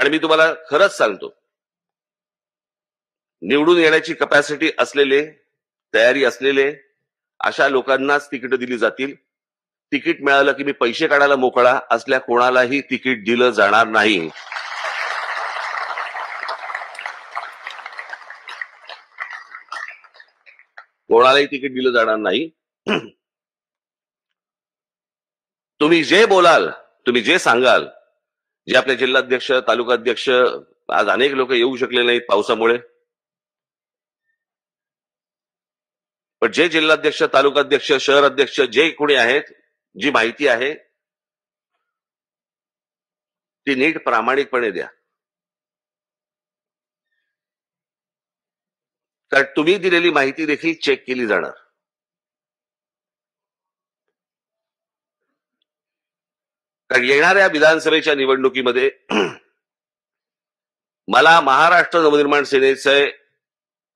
आणि मी तुम्हाला खरंच सांगतो, निवडून येण्याची कॅपॅसिटी असलेले, तयारी असलेले अशा लोकांनाच तिकीट दिली जातील. तिकीट मिळालं की मी पैसे काढायला मोकळा असल्या कोणालाही तिकीट दिलं जाणार नाही. कोणालाही तिकीट दिलं जाणार नाही. तुम्ही जे बोलाल, तुम्ही जे सांगाल, जे आपले जिल्हाध्यक्ष, तालुकाध्यक्ष, आज अनेक लोक येऊ शकले नाहीत पावसामुळे, पण जे जिल्हाध्यक्ष, तालुकाध्यक्ष, शहर अध्यक्ष जे कोणी आहेत, जी माहिती आहे ती नीट प्रामाणिकपणे द्या. कारण तुम्ही दिलेली माहिती देखील चेक केली जाणार. कारण येणाऱ्या विधानसभेच्या निवडणुकीमध्ये मला महाराष्ट्र नवनिर्माण सेनेचे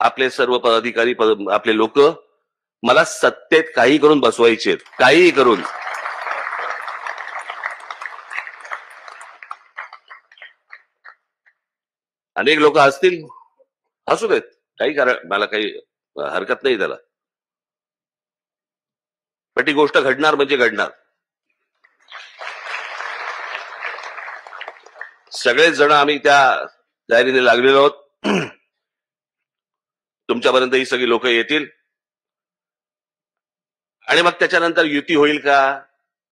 आपले सर्व पदाधिकारी, आपले लोक मला सत्तेत काही करून बसवायचे, काही करून. अनेक लोक असतील, असू देत, काही कारण, मला काही हरकत नाही त्याला, पण ती गोष्ट घडणार म्हणजे घडणार. सगळेच जण आम्ही त्या तयारीने लागलेलो आहोत. तुमच्यापर्यंत ही सगळी लोक येतील आणि मग त्याच्यानंतर युती होईल का,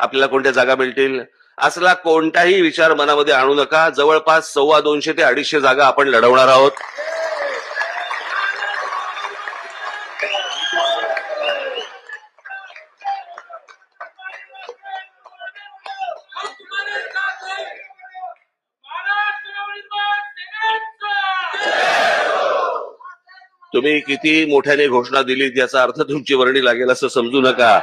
आपल्याला कोणत्या जागा मिळतील, असला कोणताही विचार मनामध्ये आणू नका. जवळपास 250 ते 250 जागा आपण लढवणार आहोत. तुम्ही किती मोठ्याने घोषणा दिली याचा अर्थ तुमची वर्णी लागेल असं समजू नका.